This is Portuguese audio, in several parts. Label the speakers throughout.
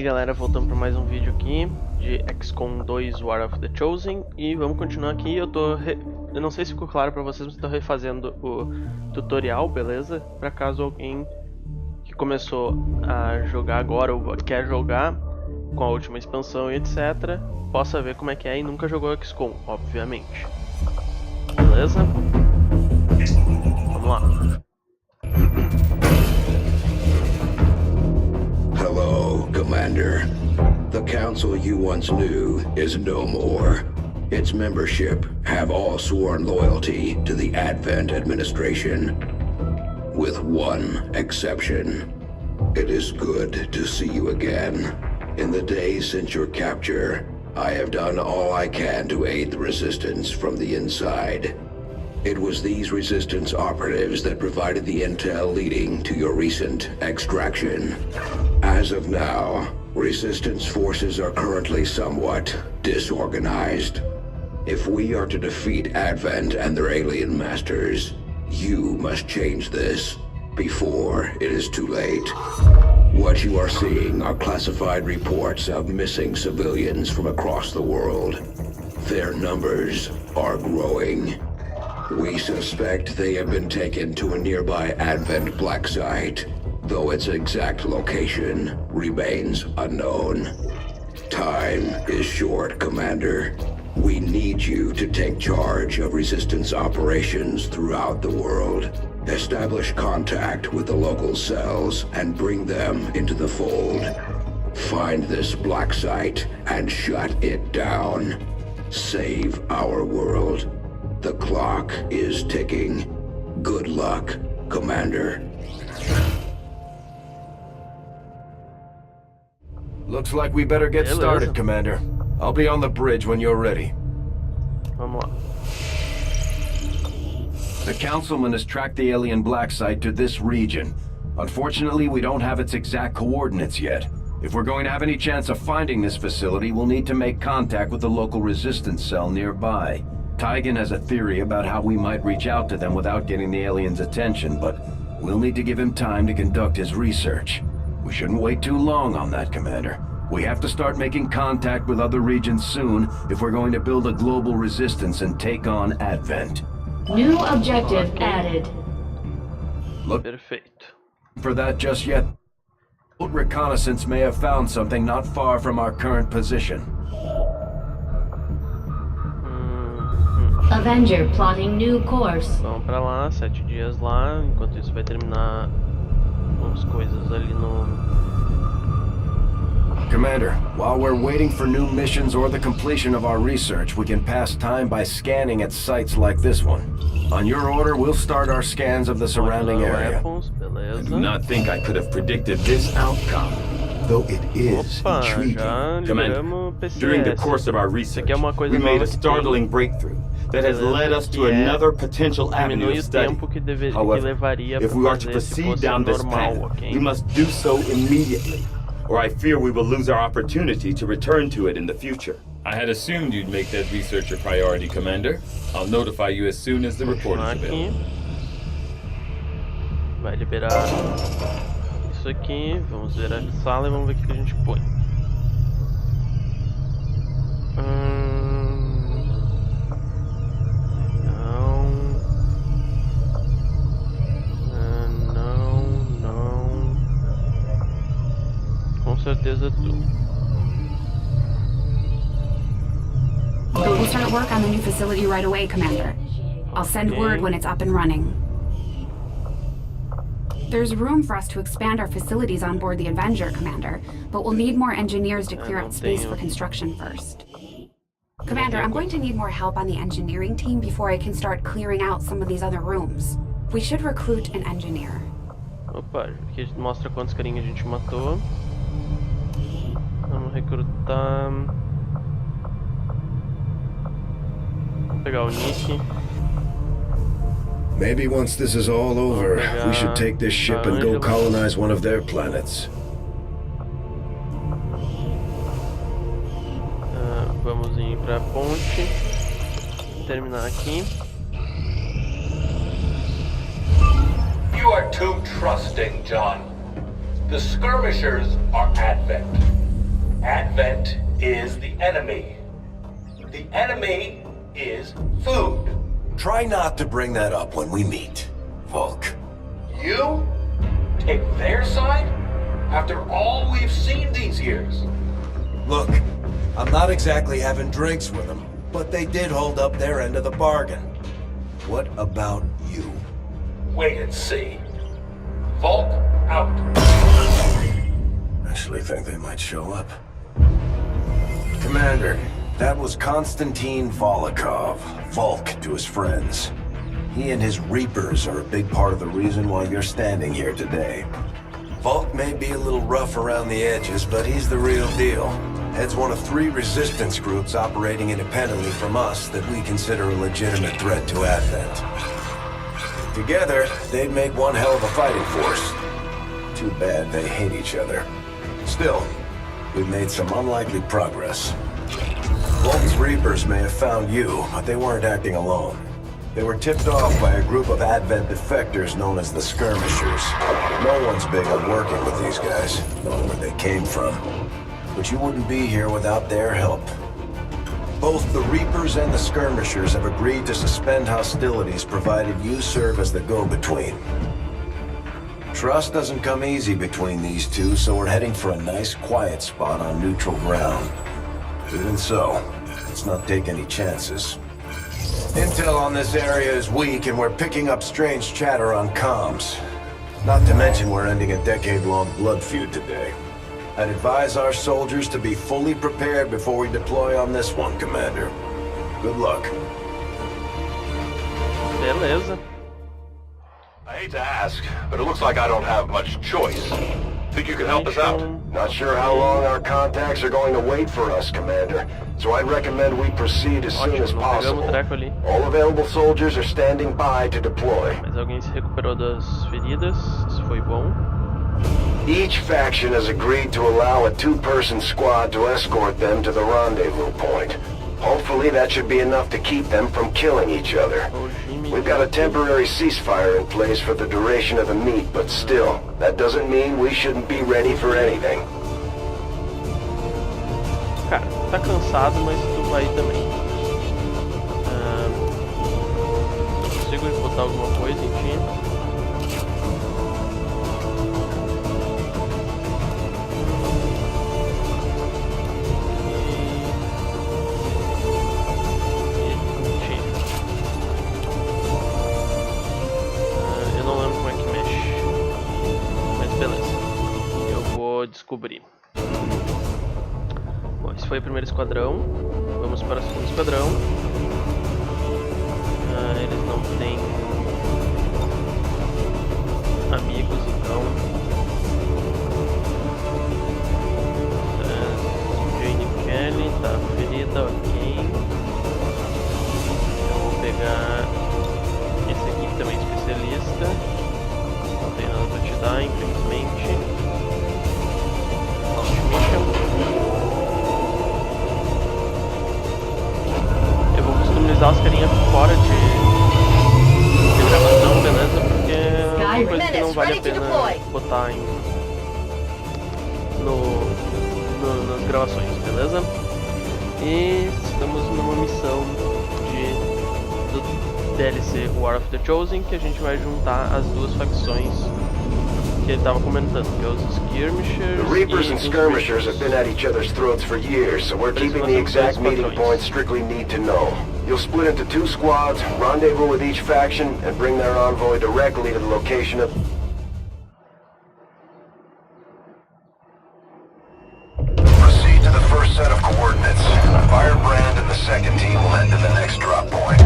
Speaker 1: galera, voltando para mais um vídeo aqui de XCOM 2 War of the Chosen. E vamos continuar aqui. Eu não sei se ficou claro para vocês, mas eu tô refazendo o tutorial, beleza? Para caso alguém que começou a jogar agora ou quer jogar com a última expansão e etc, possa ver como é que é e nunca jogou XCOM, obviamente. Beleza? Vamos lá.
Speaker 2: Hello, Commander. The council you once knew is no more. Its membership have all sworn loyalty to the Advent administration, with one exception. It is good to see you again. In the days since your capture, I have done all I can to aid the resistance from the inside. It was these resistance operatives that provided the intel leading to your recent extraction. As of now, resistance forces are currently somewhat disorganized. If we are to defeat Advent and their alien masters, you must change this before it is too late. What you are seeing are classified reports of missing civilians from across the world. Their numbers are growing. We suspect they have been taken to a nearby Advent black site, though its exact location remains unknown. Time is short, Commander. We need you to take charge of resistance operations throughout the world. Establish contact with the local cells and bring them into the fold. Find this black site and shut it down. Save our world. The clock is ticking. Good luck, Commander.
Speaker 3: Looks like we better get started, Commander. I'll be on the bridge when you're ready.
Speaker 1: Vamos lá.
Speaker 3: The Councilman has tracked the alien black site to this region. Unfortunately, we don't have its exact coordinates yet. If we're going to have any chance of finding this facility, we'll need to make contact with the local resistance cell nearby. Tygan has a theory about how we might reach out to them without getting the aliens' attention, but we'll need to give him time to conduct his research. We shouldn't wait too long on that, Commander. We have to start making contact with other regions soon if we're going to build a global resistance and take on Advent.
Speaker 4: New objective added.
Speaker 3: Look
Speaker 1: Perfeito.
Speaker 3: for that just yet. Reconnaissance may have found something not far from our current position.
Speaker 4: Avenger plotting new course.
Speaker 1: Vamos pra lá, 7 dias lá. Enquanto isso vai terminar umas coisas ali no...
Speaker 3: Commander, while we're waiting for new missions or the completion of our research, we can pass time by scanning at sites like this one. On your order, we'll start our scans of the surrounding area.
Speaker 5: I do not think I could have predicted this outcome, though it is intriguing. Commander, during the course of our research, we made a startling breakthrough that has led us to another potential avenue of study. However, if we are to proceed down this path, we must do so immediately, or I fear we will lose our opportunity to return to it in the future.
Speaker 6: I had assumed you'd make that research a priority, Commander. I'll notify you as soon as the report is available.
Speaker 1: Vai liberar isso aqui. Vamos ver a sala e vamos ver o que a gente põe. Não. Com certeza tu.
Speaker 7: We'll start work on the new facility right away, Commander. I'll send word when it's up and running. There's room for us to expand our facilities on board the Avenger, Commander, but we'll need more engineers to clear out space for construction first. Commander, I'm going to need more help on the engineering team before I can start clearing out some of these other rooms. We should recruit an engineer.
Speaker 1: Opa, aqui a gente mostra quantos carinhas a gente matou. Vamos recrutar. Vamos pegar o Nick.
Speaker 3: Maybe once this is all over, we should take this ship and go colonize one of their planets.
Speaker 1: Vamos ir pra ponte. Terminar aqui.
Speaker 8: You are too trusting, John. The Skirmishers are Advent. Advent is the enemy. The enemy is food.
Speaker 3: Try not to bring that up when we meet, Volk.
Speaker 8: You take their side after all we've seen these years.
Speaker 3: Look, I'm not exactly having drinks with them, but they did hold up their end of the bargain. What about you?
Speaker 8: Wait and see. Volk out.
Speaker 3: Actually think they might show up. Commander, that was Konstantin Volokov, Volk to his friends. He and his Reapers are a big part of the reason why you're standing here today. Volk may be a little rough around the edges, but he's the real deal. Heads one of 3 resistance groups operating independently from us that we consider a legitimate threat to Advent. Together, they'd make one hell of a fighting force. Too bad they hate each other. Still, we've made some unlikely progress. Volk's Reapers may have found you, but they weren't acting alone. They were tipped off by a group of Advent defectors known as the Skirmishers. No one's big on working with these guys, knowing where they came from. But you wouldn't be here without their help. Both the Reapers and the Skirmishers have agreed to suspend hostilities provided you serve as the go-between. Trust doesn't come easy between these two, so we're heading for a nice quiet spot on neutral ground. Even so, let's not take any chances. Intel on this area is weak, and we're picking up strange chatter on comms. Not to mention we're ending a decade-long blood feud today. I'd advise our soldiers to be fully prepared before we deploy on this one, Commander. Good luck.
Speaker 1: Beleza.
Speaker 9: I hate to ask, but it looks like I don't have much choice. Think you can help us out?
Speaker 2: Not sure how long our contacts are going to wait for us, Commander. So I'd recommend we proceed as soon as possible. All available soldiers are standing by to deploy.
Speaker 1: Mas alguém se recuperou das feridas, isso foi bom.
Speaker 2: Each faction has agreed to allow a 2-person squad to escort them to the rendezvous point. Hopefully that should be enough to keep them from killing each other. We've got a temporary ceasefire in place for the duration of the meet, but still, that doesn't mean we shouldn't be ready for anything.
Speaker 1: Cara, tá cansado, mas tu vai também. Eu consigo botar alguma coisa em ti? Descobrir. Bom, esse foi o primeiro esquadrão. Vamos para o segundo esquadrão. Eles não têm amigos, então. Jane Kelly tá ferida, ok. Eu vou pegar esse aqui também, especialista. Não tem nada pra te dar, infelizmente. Eu vou customizar os carinha fora de gravação, beleza? Porque é uma coisa que não vale a pena botar nas gravações, beleza? E estamos numa missão do DLC War of the Chosen, que a gente vai juntar as 2 facções que ele estava comentando, que é os Skirmishers.
Speaker 2: The Reapers and Skirmishers have been at each other's throats for years, so we're keeping the exact meeting points strictly need to know. You'll split into 2 squads, rendezvous with each faction, and bring their envoy directly to the location of... Proceed to the first set of coordinates. Firebrand and the second team will head to the next drop point.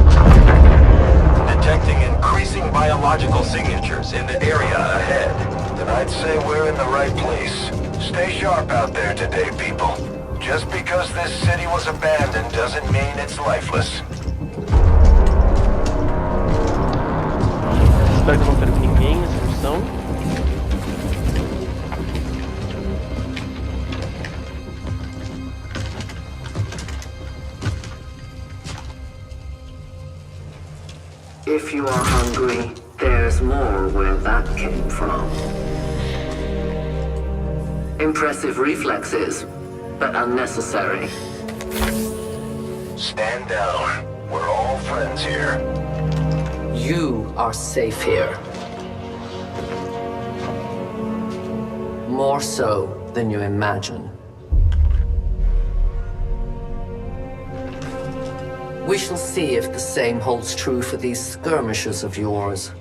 Speaker 2: Detecting increasing biological signatures in the area ahead. Then I'd say we're in the right place. Stay sharp out there today, people. Just because this city was abandoned doesn't mean it's lifeless.
Speaker 1: Espero que não perca ninguém nessa missão.
Speaker 10: If you are hungry, there's more where that came from. Impressive reflexes, but unnecessary.
Speaker 2: Stand down. We're all friends here.
Speaker 10: You are safe here. More so than you imagine. We shall see if the same holds true for these skirmishers of yours.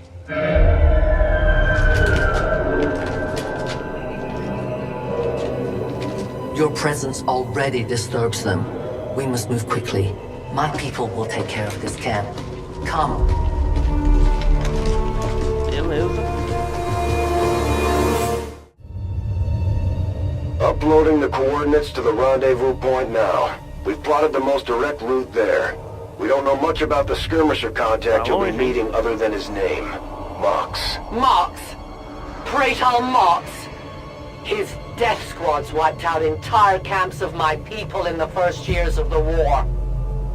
Speaker 10: Your presence already disturbs them. We must move quickly. My people will take care of this camp. Come.
Speaker 1: Beleza.
Speaker 2: Uploading the coordinates to the rendezvous point now. We've plotted the most direct route there. We don't know much about the skirmisher contact you'll be meeting other than his name. Mox.
Speaker 11: Mox? Praetor Mox? His death squads wiped out entire camps of my people in the first years of the war.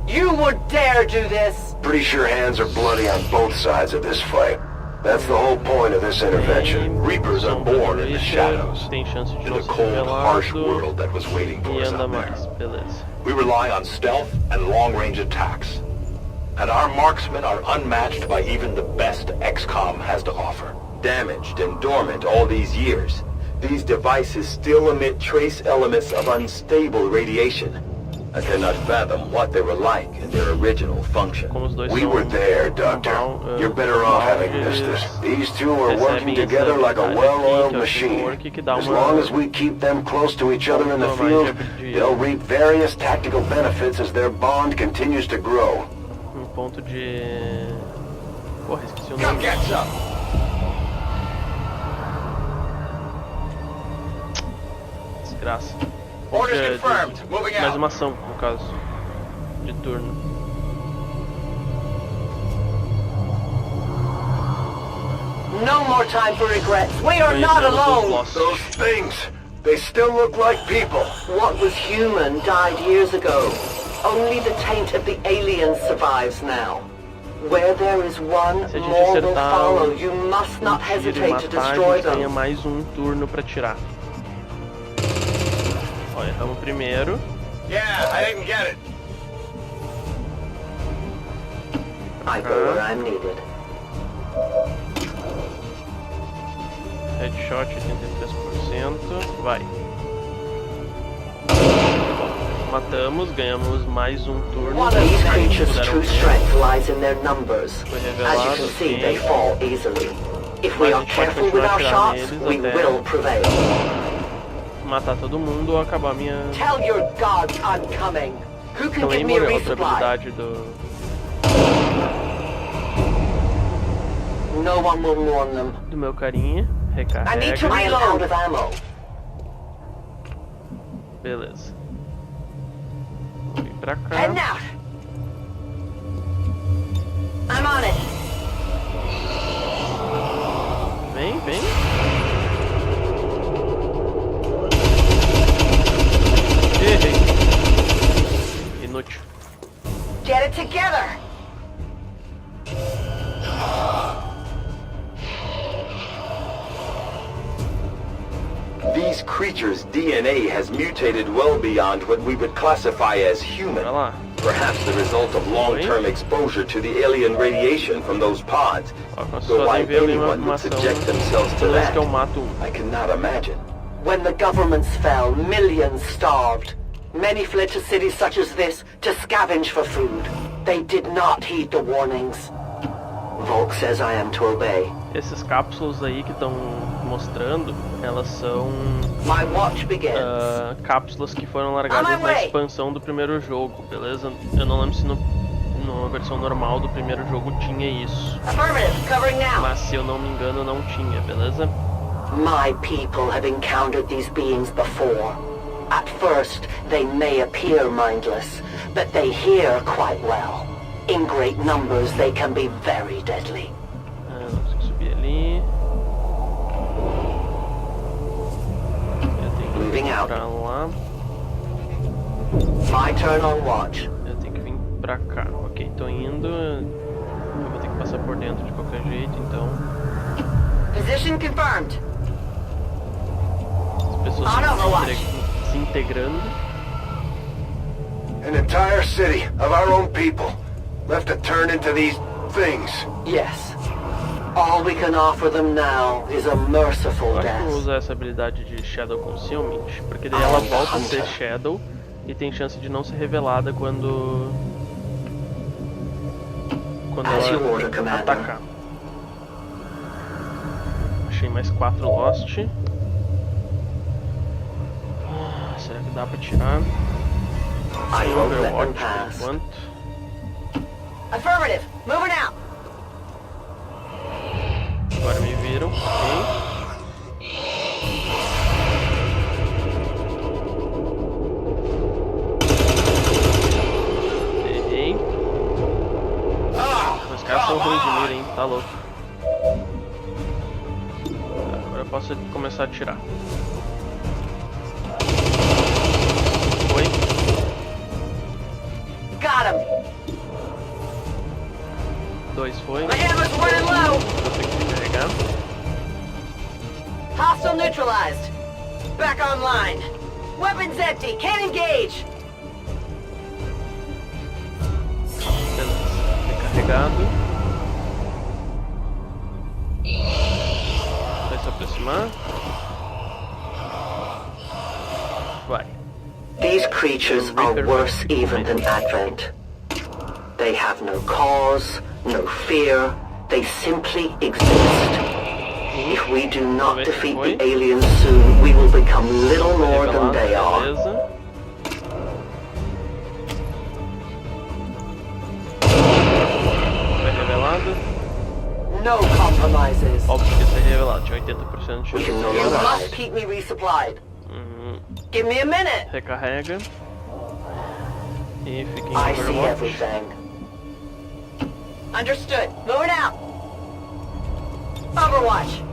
Speaker 11: You would dare do this?
Speaker 2: Pretty sure hands are bloody on both sides of this fight. That's the whole point of this intervention. Reapers are born in the shadows, in the cold, harsh world that was waiting for us out there. We rely on stealth and long-range attacks. And our marksmen are unmatched by even the best XCOM has to offer. Damaged and dormant all these years, these devices still emit trace elements of unstable radiation. I cannot fathom what they were like in their original function. We were there, Doctor. You're better off having missed it. These two are working together like a well-oiled machine. As long as we keep them close to each other in the field, they'll reap various tactical benefits as their bond continues to grow.
Speaker 1: Ponto de... Porra, esqueci o nome. Desgraça. Mais uma ação, no caso, de turno.
Speaker 11: No more time for regrets. We are not alone.
Speaker 2: Those things, they still look like people.
Speaker 11: What was human died years ago. Only the taint of the aliens survives now. Where there is one, more will follow. You must not hesitate to destroy them.
Speaker 1: Tenha mais turno para tirar. Ó, erramos o primeiro.
Speaker 9: Yeah, I didn't get it.
Speaker 11: I go where I'm needed.
Speaker 1: Headshot 83%. Vai. Matamos, ganhamos mais turno.
Speaker 11: These creatures' true strength lies in their numbers. As you can see, they fall easily. If we are careful with our shots, we will prevail.
Speaker 1: Matar todo mundo ou acabar minha...
Speaker 11: Tell your gods I'm coming. Who can give me a resupply? No one will warn them.
Speaker 1: Do meu carinha, recarrega.
Speaker 11: I need to reload with ammo.
Speaker 1: Beleza. Vou vir pra cá.
Speaker 11: Heading out. I'm on it.
Speaker 1: Vem, vem. Inútil.
Speaker 11: Get it together.
Speaker 2: These creatures' DNA has mutated well beyond what we would classify as human. Perhaps the result of long-term exposure to the alien radiation from those pods. Though why anyone would subject themselves to that, I cannot imagine.
Speaker 11: When the governments fell, millions starved. Many fled to cities such as this to scavenge for food. They did not heed the warnings. Volk says I am to obey.
Speaker 1: Essas cápsulas aí que estão mostrando, elas são cápsulas que foram largadas na expansão do primeiro jogo, beleza? Eu não lembro se na versão normal do primeiro jogo tinha isso. Mas se eu não me engano não tinha, beleza?
Speaker 11: My people have encountered these beings before. At first, they may appear mindless, but they hear quite well. In great numbers, they can be very deadly.
Speaker 1: Não consigo subir ali. Eu tenho que ir pra lá.
Speaker 11: My turn on watch.
Speaker 1: Eu tenho que vir pra cá. Ok, tô indo. Eu vou ter que passar por dentro de qualquer jeito, então.
Speaker 11: Position confirmed.
Speaker 1: As pessoas se integrando.
Speaker 9: An entire city of our own people left to turn into these things.
Speaker 11: Yes. All we can offer them now is a merciful
Speaker 1: Eu acho que
Speaker 11: death.
Speaker 1: eu vou usar essa habilidade de Shadow Concealment, porque daí ela volta a ser Shadow e tem chance de não ser revelada quando ela atacar. Achei mais 4 Lost. Será que dá pra tirar? Tem Overwatch por enquanto.
Speaker 11: Affirmative. Moving out.
Speaker 1: Agora me viram, ok. Errei. Os caras são ruins de mira, hein? Tá louco. Agora eu posso começar a atirar. Foi.
Speaker 11: Got him.
Speaker 1: 2 foi.
Speaker 11: My ammo's running low.
Speaker 1: Vou ter que carregar.
Speaker 11: Hostile neutralized. Back online. Weapons empty. Can't engage.
Speaker 1: Beleza. Recarregado. Vai se aproximar. Vai.
Speaker 11: These creatures are worse even than Advent. They have no cause, no fear. They simply exist. If we do not defeat the aliens soon, we will become little more than they are.
Speaker 1: Beleza. Foi revelado.
Speaker 11: No compromises.
Speaker 1: Óbvio que ia ser revelado, tinha 80% de chance de
Speaker 11: You
Speaker 1: revelar.
Speaker 11: must keep me resupplied. Give me a minute.
Speaker 1: Recarrega. E fica em
Speaker 11: I see
Speaker 1: Overwatch.
Speaker 11: everything. Understood. Moving out. Overwatch.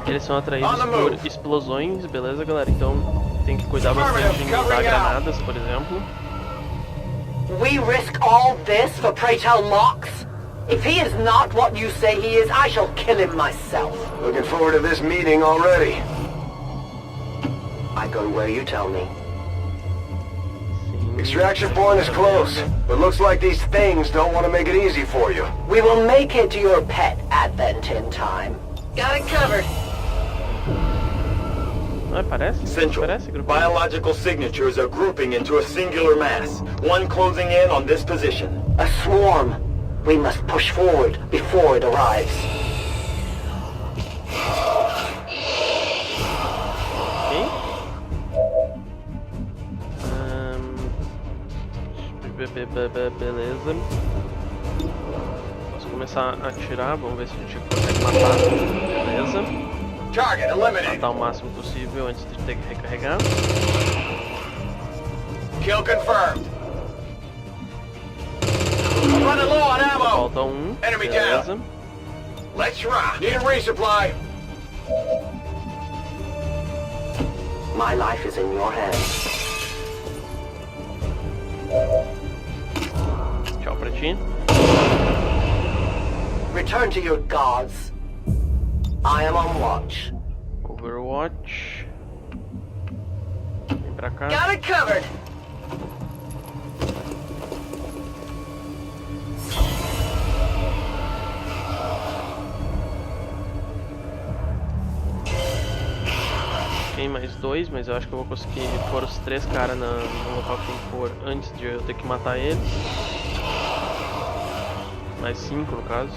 Speaker 1: Eles são atraídos por explosões, beleza, galera? Então tem que cuidar bastante de usar granadas, por exemplo.
Speaker 11: We risk all this for pray tell Mox? If he is not what you say he is, I shall kill him myself.
Speaker 9: Looking forward to this meeting already.
Speaker 11: I go where you tell me.
Speaker 9: Extraction point is close, but looks like these things don't want to make it easy for you.
Speaker 11: We will make it to your pet Advent in time. Got it covered.
Speaker 1: Ah, parece?
Speaker 5: Central.
Speaker 1: Parece grupo.
Speaker 5: Biological signatures are grouping into a singular mass. One closing in on this position.
Speaker 11: A swarm. We must push forward before it arrives.
Speaker 1: Beleza. Posso começar a atirar, vamos ver se a gente consegue matar. Beleza.
Speaker 9: Target eliminated.
Speaker 1: Matar o máximo possível antes de ter que recarregar.
Speaker 9: Kill confirmed. Running low on ammo.
Speaker 1: Falta um.
Speaker 9: Enemy
Speaker 1: Beleza.
Speaker 9: down. Let's rock. Need a resupply.
Speaker 11: My life is in your hands.
Speaker 1: Tchau pra ti.
Speaker 11: Return to your gods. I am on watch.
Speaker 1: Overwatch. Vem pra cá.
Speaker 11: Got it covered.
Speaker 1: Tem mais 2, mas eu acho que eu vou conseguir pôr os 3 caras no local que tem que pôr antes de eu ter que matar eles. Mais 5 no caso.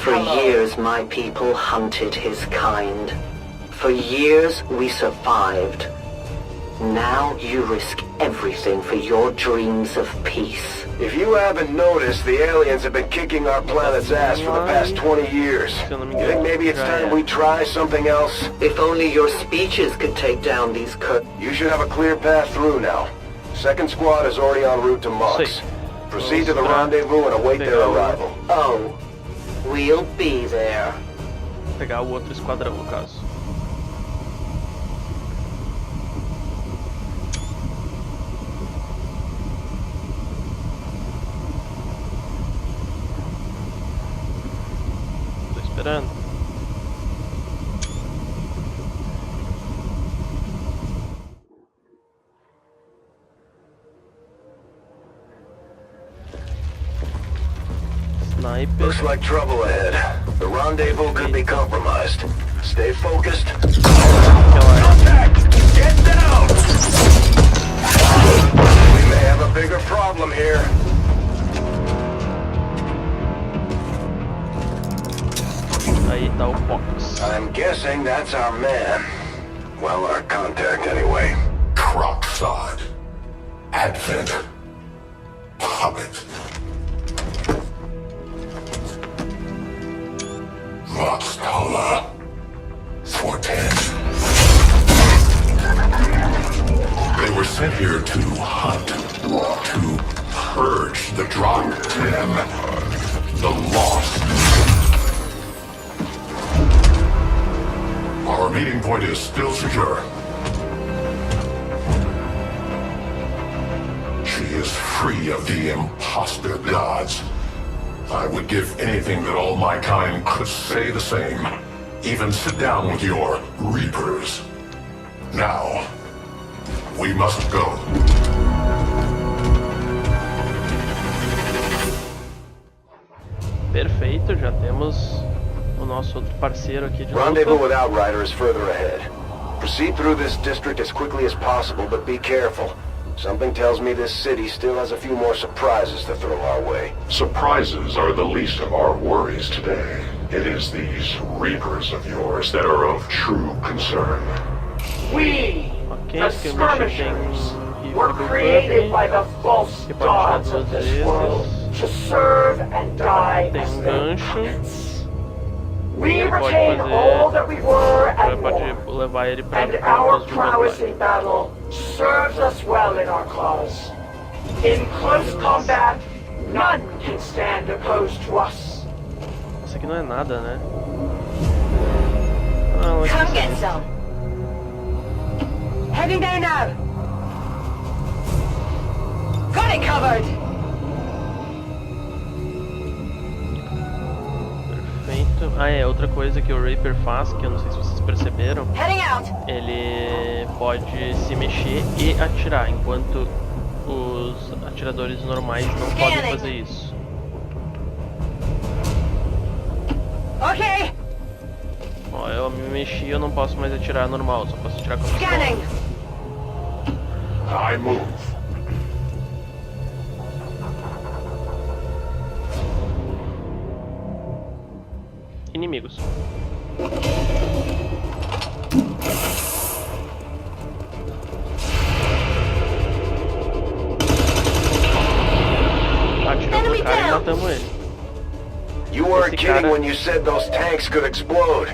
Speaker 11: For years my people hunted his kind. For years we survived. Now you risk everything for your dreams of peace.
Speaker 9: If you haven't noticed, the aliens have been kicking our planet's ass for the past 20 years. You think maybe it's time we try something else?
Speaker 11: If only your speeches could take down these
Speaker 9: You should have a clear path through now. Second squad is already en route to Mox. Proceed to the rendezvous and await their arrival.
Speaker 11: Oh, we'll be there.
Speaker 1: Vou pegar o outro esquadrão no caso. esperando. Sniper.
Speaker 9: Looks like trouble ahead. The rendezvous could be compromised. Stay focused. Contact! Get down! We may have a bigger problem here.
Speaker 1: Aí tá o Fox.
Speaker 9: I'm guessing that's our man. Well, our contact anyway.
Speaker 12: Crocksod. Advent. Puppet. Voxtola. 410. They were sent here to hunt, to purge the Drop 10, the lost. Our meeting point is still secure. She is free of the imposter gods. I would give anything that all my kind could say the same. Even sit down with your Reapers. Now, we must go.
Speaker 1: Perfeito, já temos o nosso outro parceiro aqui de
Speaker 9: Rendezvous
Speaker 1: luta.
Speaker 9: with Outrider is further ahead. Proceed through this district as quickly as possible, but be careful. Something tells me this city still has a few more surprises to throw our way.
Speaker 12: Surprises are the least of our worries today. It is these Reapers of yours that are of true concern.
Speaker 8: We,
Speaker 1: Ok,
Speaker 8: the Skirmishers, were created by the false gods of this world to serve and die as their puppets. We retain all that we were and more, and our prowess in battle serves us well in our cause. In close combat, none can stand opposed to us.
Speaker 1: Isso aqui não é nada, né?
Speaker 11: Come get some. Heading there now. Got it covered.
Speaker 1: Perfeito. Ah, é, outra coisa que o Reaper faz, que eu não sei se vocês perceberam.
Speaker 11: Heading out.
Speaker 1: Ele pode se mexer e atirar, enquanto os atiradores normais não podem fazer isso.
Speaker 11: Ok.
Speaker 1: Ó, eu me mexi, eu não posso mais atirar normal, só posso atirar com a pistola.
Speaker 12: I move.
Speaker 1: Inimigos. Atiramos o cara e matamos ele.
Speaker 9: You weren't kidding when you said those tanks could explode.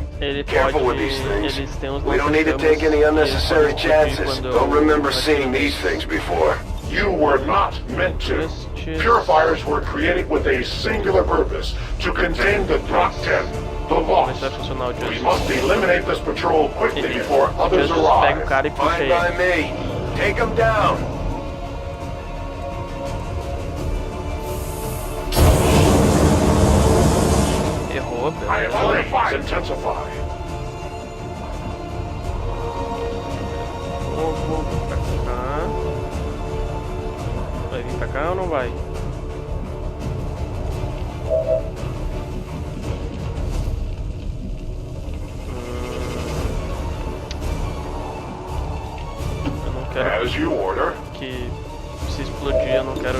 Speaker 9: Careful with these things. We don't need to take any unnecessary chances. Don't remember seeing these things before.
Speaker 12: You were not meant to. Purifiers were created with a singular purpose, to contain the Drop 10, the lost. We must eliminate this patrol quickly before others arrive.
Speaker 9: Fine by me. Take them down.
Speaker 12: I am flames intensify.
Speaker 1: Vou pra cá. Vai vir pra cá ou não vai? Eu não quero que se explodir, eu não quero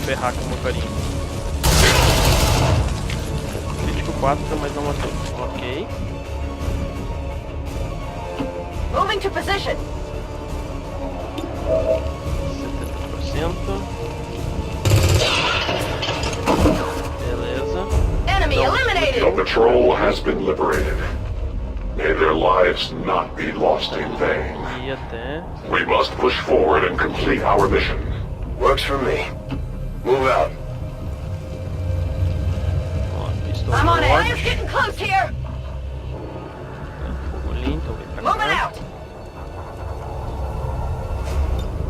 Speaker 1: ferrar com o meu carinho. 4, mas não matou. Ok.
Speaker 11: Moving to position.
Speaker 1: 70%. Beleza.
Speaker 11: Enemy eliminated.
Speaker 12: The patrol has been liberated. May their lives not be lost in vain.
Speaker 1: E até.
Speaker 12: We must push forward and complete our mission.
Speaker 9: Works for me. Move out.
Speaker 11: I'm on it. Fire's getting close here. Moving out.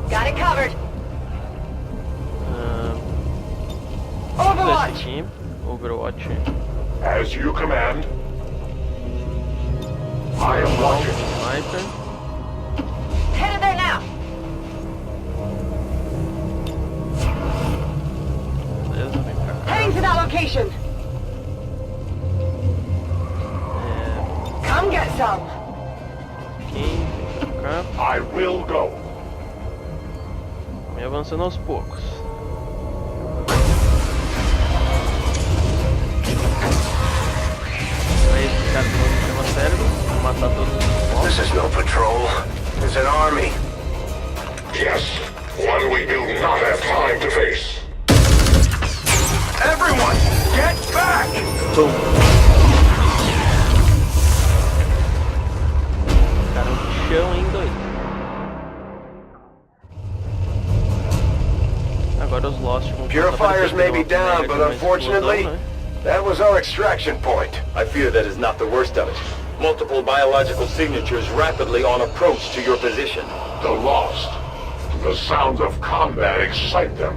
Speaker 11: Got it covered. Overwatch.
Speaker 1: Overwatch.
Speaker 12: As you command. I am watching.
Speaker 1: Sniper.
Speaker 11: Headed there now.
Speaker 1: Beleza, vem pra cá.
Speaker 11: Heading to that location. Come get some.
Speaker 1: Aqui, vem pra cá.
Speaker 12: I will go.
Speaker 1: E avançando aos poucos. Aí esse cara não chama cérebro, vou matar todos os mortos.
Speaker 9: This is no patrol. It's an army.
Speaker 12: Yes, one we do not have time to face.
Speaker 9: Everyone, get back!
Speaker 1: Cara, um chão, hein, doido. Agora os Lost vão
Speaker 9: Purifiers may be down, but unfortunately, that was our extraction point.
Speaker 5: I fear that is not the worst of it. Multiple biological signatures rapidly on approach to your position.
Speaker 12: The Lost. The sounds of combat excite them.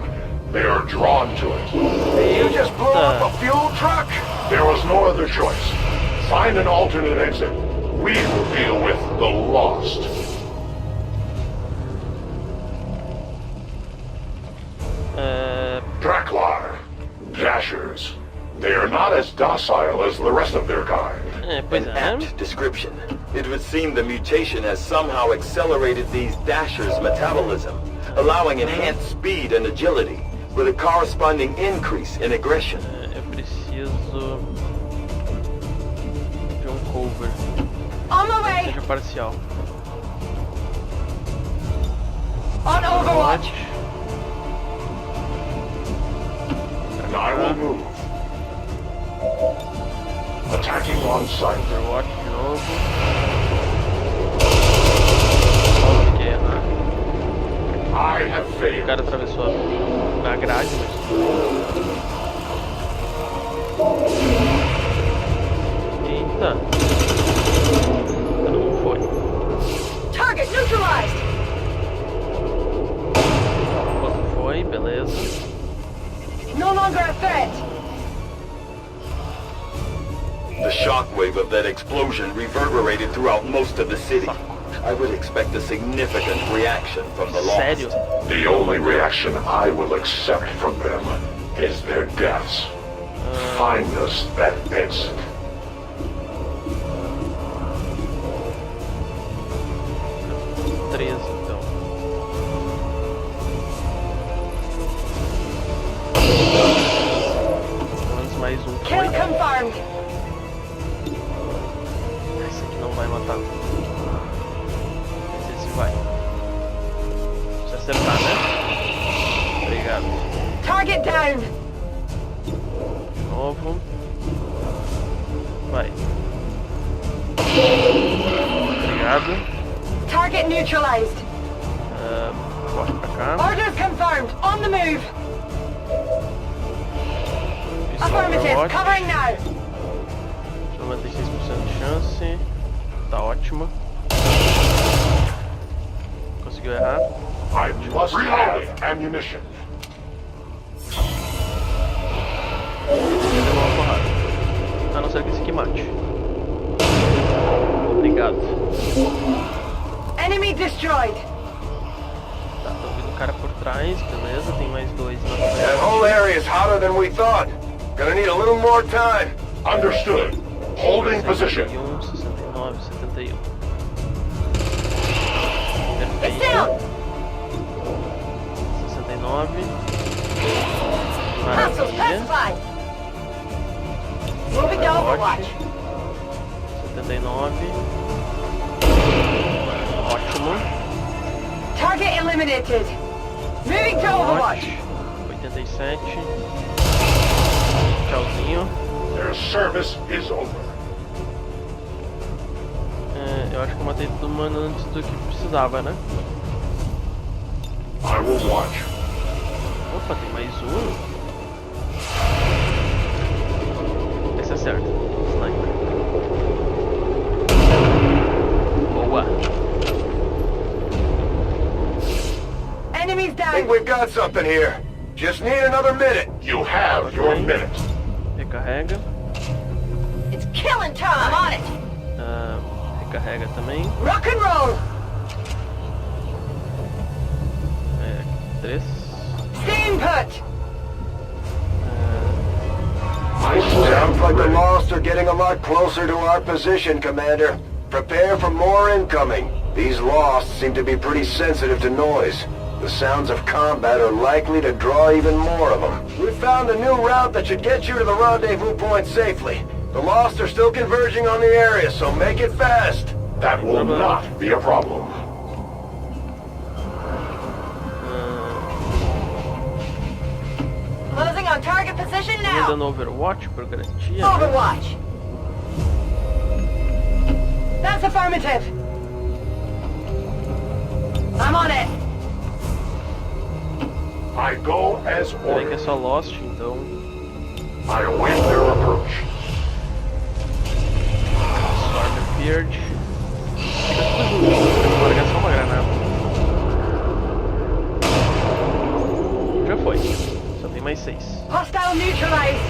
Speaker 12: They are drawn to it.
Speaker 9: You just blew up a fuel truck?
Speaker 12: There was no other choice. Find an alternate exit. We will deal with the Lost. Draklar. Dashers. They are not as docile as the rest of their kind.
Speaker 5: An apt description. It would seem the mutation has somehow accelerated these Dashers' metabolism, allowing enhanced speed and agility, with a corresponding increase in aggression.
Speaker 1: Eu preciso de cover.
Speaker 11: On my way.
Speaker 1: Seja parcial.
Speaker 11: On Overwatch.
Speaker 12: And I will move. Attacking on sight.
Speaker 1: Overwatch de novo. Óbvio que errar.
Speaker 12: I have
Speaker 1: O
Speaker 12: failed.
Speaker 1: cara atravessou na grade, mas... Eita. Não foi.
Speaker 11: Target neutralized.
Speaker 1: Foi, beleza.
Speaker 11: No longer a threat.
Speaker 5: The shockwave of that explosion reverberated throughout most of the city. I would expect a significant reaction from the Lost.
Speaker 1: Sério?
Speaker 12: The only reaction I will accept from them is their deaths. Find us that exit.
Speaker 1: Então. Vamos mais um.
Speaker 11: Kill confirmed.
Speaker 1: Esse aqui não vai matar. Esse vai. Precisa acertar, né? Obrigado.
Speaker 11: Target down.
Speaker 1: De novo. Vai. Obrigado.
Speaker 11: Target neutralized.
Speaker 1: Corre pra cá.
Speaker 11: Orders confirmed. On the move.
Speaker 1: Pistola
Speaker 11: Affirmative.
Speaker 1: Overwatch.
Speaker 11: Covering now.
Speaker 1: 96% de chance. Tá ótimo. Conseguiu errar.
Speaker 12: I must have ammunition.
Speaker 1: Ele deu uma porrada. A não ser que esse aqui mate. Obrigado.
Speaker 11: Enemy destroyed.
Speaker 1: Tá, tô vendo o cara por trás, beleza. Tem mais dois na
Speaker 9: That
Speaker 1: frente.
Speaker 9: whole area is hotter than we thought. Gonna need a little more time.
Speaker 12: Understood. Holding position.
Speaker 1: 61, 69, 71.
Speaker 11: It's down.
Speaker 1: 69.
Speaker 11: Hostiles
Speaker 1: Maravilha.
Speaker 11: pacified. Moving to Overwatch.
Speaker 1: 79. Ótimo.
Speaker 11: Target eliminated. Moving to Overwatch.
Speaker 1: 87. Tchauzinho.
Speaker 12: Their service is over.
Speaker 1: Eu acho que eu matei todo mundo antes do que precisava, né?
Speaker 12: I will watch.
Speaker 1: Opa, tem mais um. Esse acerta. Sniper. Boa.
Speaker 11: Enemies
Speaker 9: I think
Speaker 11: down.
Speaker 9: we've got something here. Just need another minute.
Speaker 12: You have your minute.
Speaker 1: Recarrega.
Speaker 11: It's killing time. I'm on it.
Speaker 1: carrega também.
Speaker 11: Rock and roll!
Speaker 1: 3.
Speaker 11: Stay put!
Speaker 9: Sounds like the Lost are getting a lot closer to our position, Commander. Prepare for more incoming. These Lost seem to be pretty sensitive to noise. The sounds of combat are likely to draw even more of them. We found a new route that should get you to the rendezvous point safely. The Lost are still converging on the area, so make it fast.
Speaker 12: That will not be a problem.
Speaker 11: Closing on target position now.
Speaker 1: Dando Overwatch por garantia.
Speaker 11: Overwatch. That's affirmative. I'm on it.
Speaker 12: I go as
Speaker 1: Peraí que é
Speaker 12: ordered.
Speaker 1: só Lost, então.
Speaker 12: I await their approach.
Speaker 1: Storm appeared. Vou largar só uma granada. Já foi. Só tem mais 6.
Speaker 11: Hostile neutralized.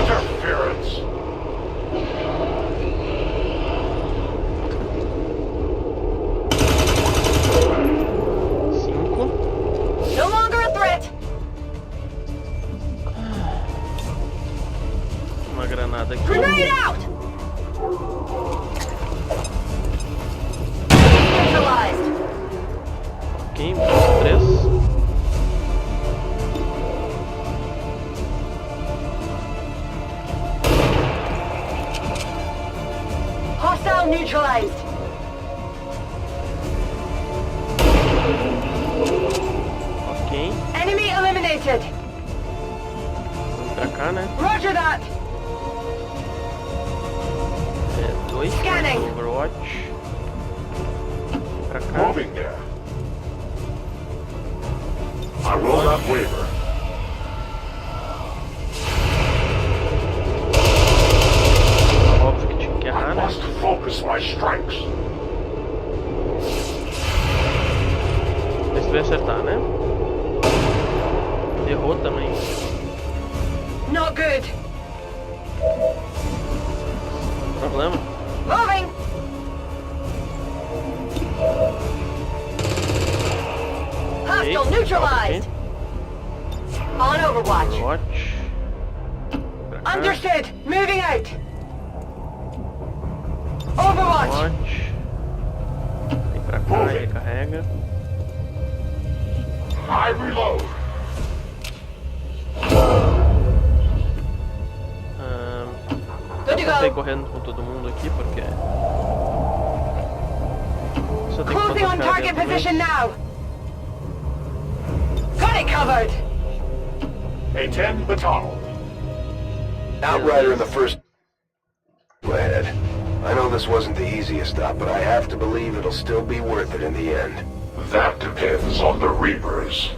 Speaker 12: Interference.
Speaker 11: No longer a threat.
Speaker 1: Uma granada aqui.
Speaker 11: Grenade out. Neutralized.
Speaker 1: Ok, 3.
Speaker 11: Hostile neutralized.
Speaker 1: Ok.
Speaker 11: Enemy eliminated.
Speaker 1: Vamos pra cá, né?
Speaker 11: Roger that.
Speaker 1: 2.
Speaker 11: Scanning.
Speaker 1: Overwatch. Pra cá.
Speaker 12: Moving there. I will not waver.
Speaker 1: Óbvio que tinha que
Speaker 12: I
Speaker 1: errar, né?
Speaker 12: must focus my strikes.
Speaker 1: Vê se vai acertar, né? Errou também.
Speaker 11: Not good.
Speaker 1: Problema.
Speaker 11: Moving. Hostile
Speaker 1: Ok,
Speaker 11: neutralized. On Overwatch.
Speaker 1: Overwatch. Pra cá.
Speaker 11: Understood. Moving out. Overwatch.
Speaker 1: Overwatch. Vem pra cá, ele carrega.
Speaker 12: I reload.
Speaker 11: Good to
Speaker 1: Vou sair
Speaker 11: go.
Speaker 1: correndo com todo mundo aqui porque só tem que
Speaker 11: Closing
Speaker 1: botar
Speaker 11: on
Speaker 1: os caras
Speaker 11: target
Speaker 1: dentro
Speaker 11: position
Speaker 1: mesmo.
Speaker 11: now. Got it covered.
Speaker 12: A-10 baton.
Speaker 9: Outrider in the first... ahead. I know this wasn't the easiest stop, but I have to believe it'll still be worth it in the end.
Speaker 12: That depends on the Reapers.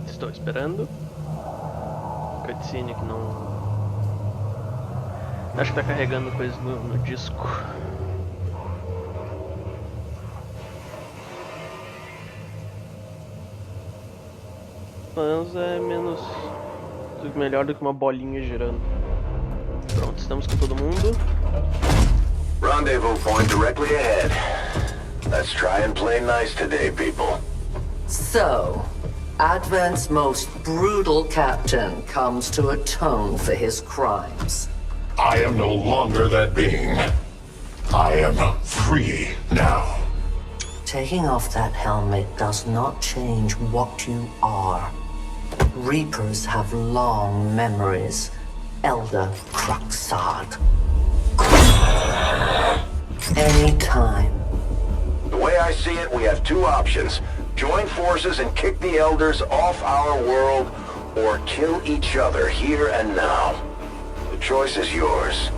Speaker 1: Estou esperando. Cutscene que não... Acho que tá carregando coisas no disco. Mas é menos... melhor do que uma bolinha girando. Pronto, estamos com todo mundo.
Speaker 9: Rendezvous point directly ahead. Let's try and play nice today, people.
Speaker 10: So, Advent's most brutal captain comes to atone for his crimes.
Speaker 12: I am no longer that being. I am free now.
Speaker 10: Taking off that helmet does not change what you are. Reapers have long memories. Elder Cruxard. Anytime.
Speaker 9: The way I see it, we have two options. Join forces and kick the Elders off our world, or kill each other here and now. The choice is yours.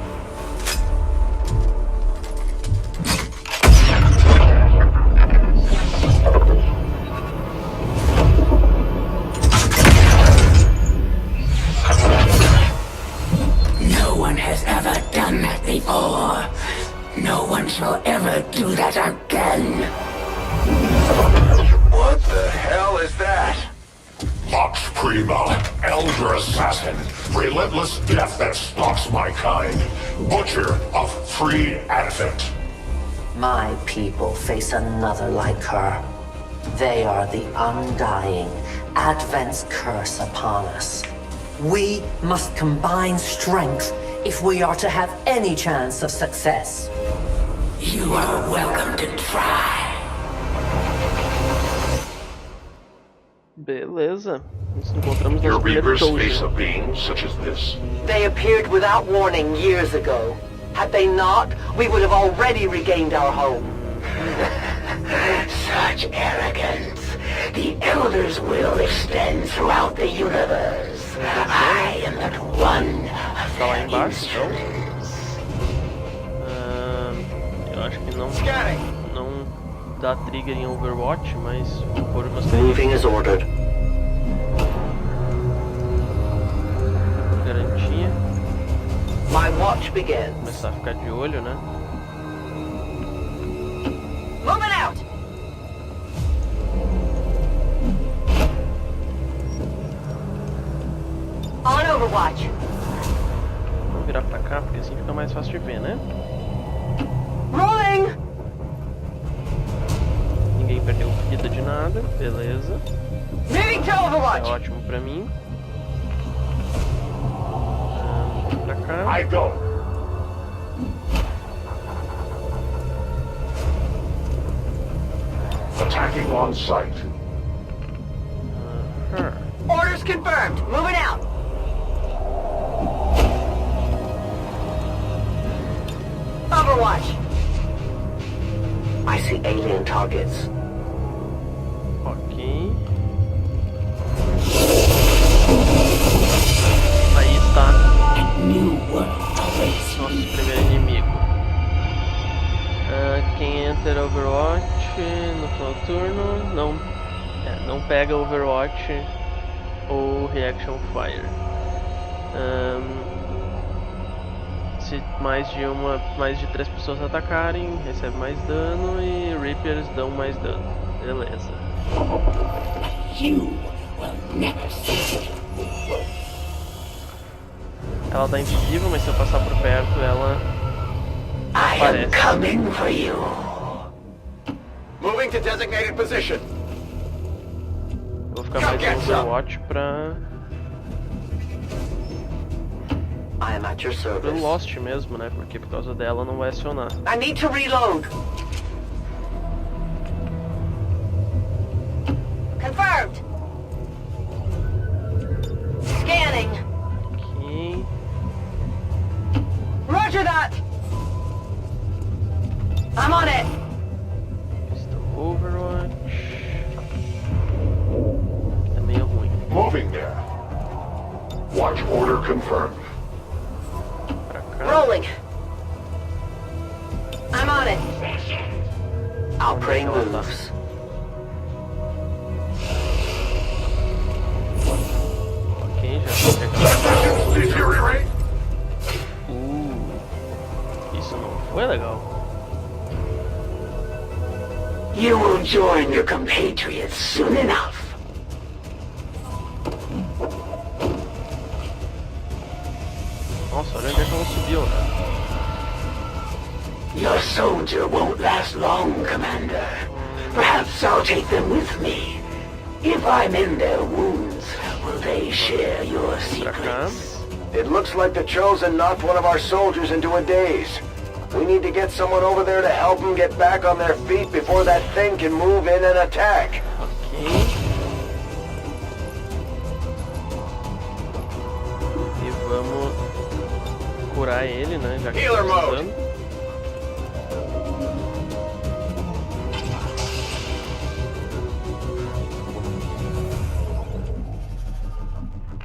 Speaker 12: Vox Prima, Elder Assassin, relentless death that stalks my kind, butcher of free Advent.
Speaker 10: My people face another like her. They are the undying, Advent's curse upon us. We must combine strength if we are to have any chance of success.
Speaker 8: You are welcome to try.
Speaker 1: Beleza. Nos encontramos
Speaker 12: Your
Speaker 1: no primeiro
Speaker 12: Reapers face a
Speaker 1: Chosen.
Speaker 12: being such as this.
Speaker 11: They appeared without warning years ago. Had they not, we would have already regained our home.
Speaker 8: Such arrogance. The Elder's will extends throughout the universe. I am but one of their instruments.
Speaker 1: Eu acho que não dá trigger em Overwatch, mas vou pôr umas
Speaker 11: Moving as ordered.
Speaker 1: garantia.
Speaker 11: My watch begins.
Speaker 1: Começar a ficar de olho, né?
Speaker 11: Moving out! On Overwatch.
Speaker 1: Vamos virar pra cá, porque assim fica mais fácil de ver, né?
Speaker 11: Rolling!
Speaker 1: Ninguém perdeu vida de nada, beleza.
Speaker 11: Moving to
Speaker 1: É
Speaker 11: Overwatch.
Speaker 1: ótimo pra mim. Pra cá.
Speaker 12: I go. Attacking on sight.
Speaker 11: Orders confirmed. Moving out. Overwatch. I see alien targets.
Speaker 1: Ok. Aí está nosso primeiro inimigo. Quem entra Overwatch no final do turno não pega Overwatch ou Reaction Fire. Se mais de 3 pessoas atacarem, recebe mais dano e Reapers dão mais dano. Beleza. Ela tá invisível, mas se eu passar por perto, ela aparece.
Speaker 8: Coming for you.
Speaker 9: Moving to designated position.
Speaker 1: Eu vou ficar mais no Overwatch pra
Speaker 11: I am at your
Speaker 1: pro
Speaker 11: service.
Speaker 1: Lost mesmo, né? Porque por causa dela não vai acionar.
Speaker 11: I need to reload. Confirmed. Scanning.
Speaker 1: Aqui.
Speaker 11: Roger that. I'm on it.
Speaker 1: Estou Overwatch. É meio ruim.
Speaker 12: Moving there. Watch order confirmed.
Speaker 1: Pra cá.
Speaker 11: Rolling. I'm on it. Outputting
Speaker 1: Onde é que ela tá?
Speaker 11: moves.
Speaker 1: Ok, já sei que ela tá.
Speaker 12: Deteriorate.
Speaker 1: Isso não foi legal.
Speaker 8: You will join your compatriots soon enough.
Speaker 1: Nossa, olha onde é que ela subiu, né?
Speaker 8: Your soldier won't last long, Commander. Perhaps I'll take them with me. If I mend their wounds, will they share your
Speaker 1: Pra cá.
Speaker 8: secrets?
Speaker 9: It looks like the Chosen knocked one of our soldiers into a daze. We need to get someone over there to help them get back on their feet before that thing can move in and attack.
Speaker 1: Ok. E vamos curar ele, né? Já que
Speaker 9: Healer
Speaker 1: tá
Speaker 9: mode.
Speaker 1: precisando.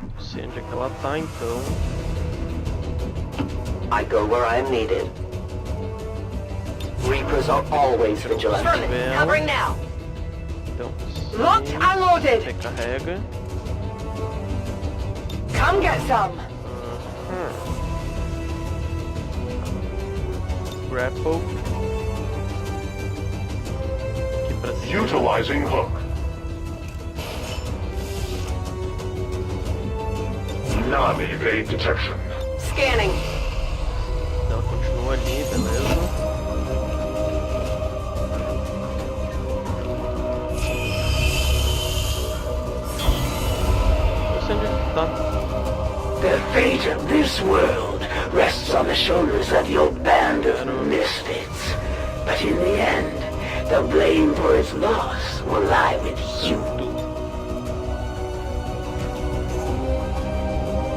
Speaker 1: Não sei onde é que ela tá, então.
Speaker 11: I go where I am needed. Reapers are always vigilant. Covering now.
Speaker 1: Então,
Speaker 11: Locked and loaded.
Speaker 1: recarrega.
Speaker 11: Come get some.
Speaker 1: Grapple. Aqui pra cima.
Speaker 12: Utilizing hook. non-evade detection.
Speaker 11: Scanning.
Speaker 1: Ela continua ali, beleza. Eu sei onde ele tá.
Speaker 8: The fate of this world rests on the shoulders of your band of misfits. But in the end, the blame for its loss will lie with you.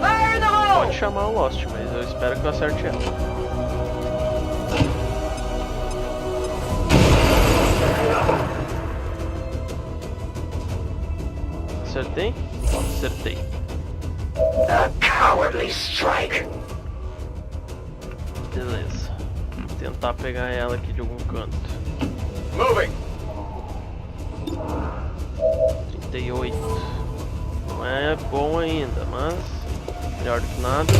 Speaker 8: Fire in the hole!
Speaker 1: Pode chamar o Lost, mas eu espero que eu acerte ela. Acertei? Acertei.
Speaker 8: A cowardly strike.
Speaker 1: Beleza. Vou tentar pegar ela aqui de algum canto.
Speaker 9: Moving.
Speaker 1: 38. Não é bom ainda, mas melhor do que nada.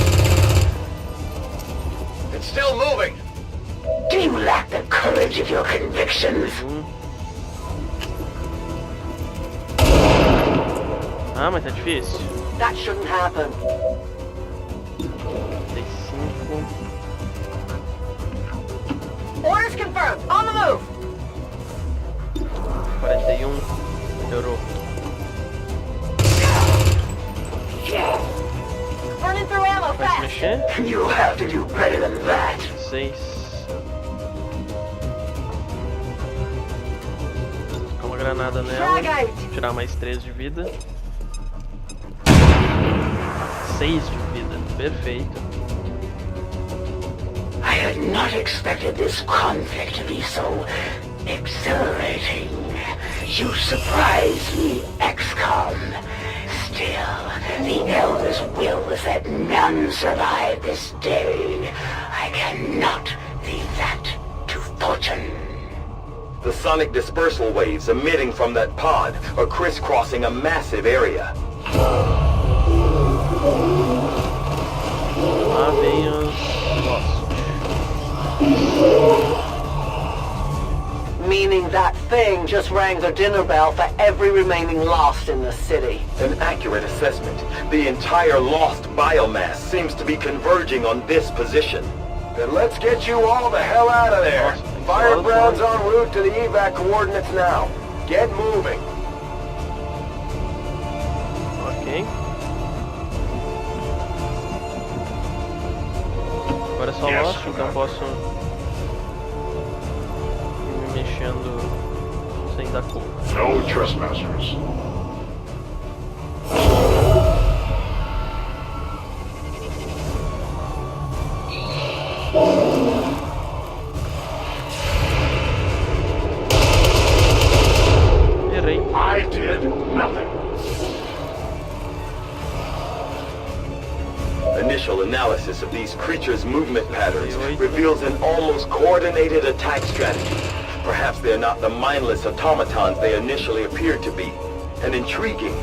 Speaker 9: It's still moving.
Speaker 8: Do you lack the courage of your convictions?
Speaker 1: Ah, mas tá difícil.
Speaker 11: That shouldn't happen.
Speaker 1: 35.
Speaker 11: Orders confirmed. On the move.
Speaker 1: 41. Melhorou.
Speaker 11: Burning through ammo
Speaker 1: Vai se
Speaker 11: fast.
Speaker 1: mexer?
Speaker 8: You have to do better than that.
Speaker 1: 6. Colocar uma granada nela. Tirar mais 3 de vida. 6 de vida. Perfeito.
Speaker 8: I had not expected this conflict to be so exhilarating. You surprise me, XCOM. Still, the Elder's will is that none survive this day. I cannot leave that to fortune.
Speaker 9: The sonic dispersal waves emitting from that pod are crisscrossing a massive area.
Speaker 1: Lá vem os Lost.
Speaker 11: Meaning that thing just rang the dinner bell for every remaining Lost in the city.
Speaker 9: An accurate assessment. The entire lost biomass seems to be converging on this position. Then let's get you all the hell out of there. Firebrand's en route to the evac coordinates now. Get moving.
Speaker 1: Ok. Agora é só Lost, então eu posso ir me mexendo sem dar culpa.
Speaker 12: No trespassers.
Speaker 1: Errei.
Speaker 12: I did nothing.
Speaker 9: Initial analysis of these creatures' movement patterns reveals an almost coordinated attack strategy. Perhaps they're not the mindless automatons they initially appeared to be. An intriguing,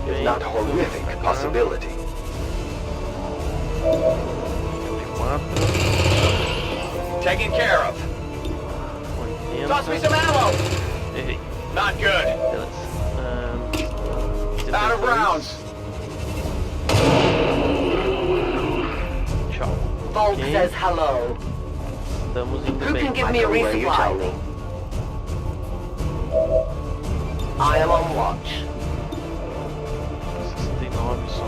Speaker 9: if not horrific, possibility.
Speaker 1: 4.
Speaker 9: Taken care of.
Speaker 1: 80.
Speaker 9: Toss me some ammo!
Speaker 1: Errei.
Speaker 9: Not good.
Speaker 1: Beleza.
Speaker 9: Out of rounds.
Speaker 1: Tchau.
Speaker 11: Volk
Speaker 1: Ok.
Speaker 11: says hello.
Speaker 1: Estamos indo
Speaker 11: Who
Speaker 1: bem.
Speaker 11: can give me a resupply? I am on watch.
Speaker 1: 69 só.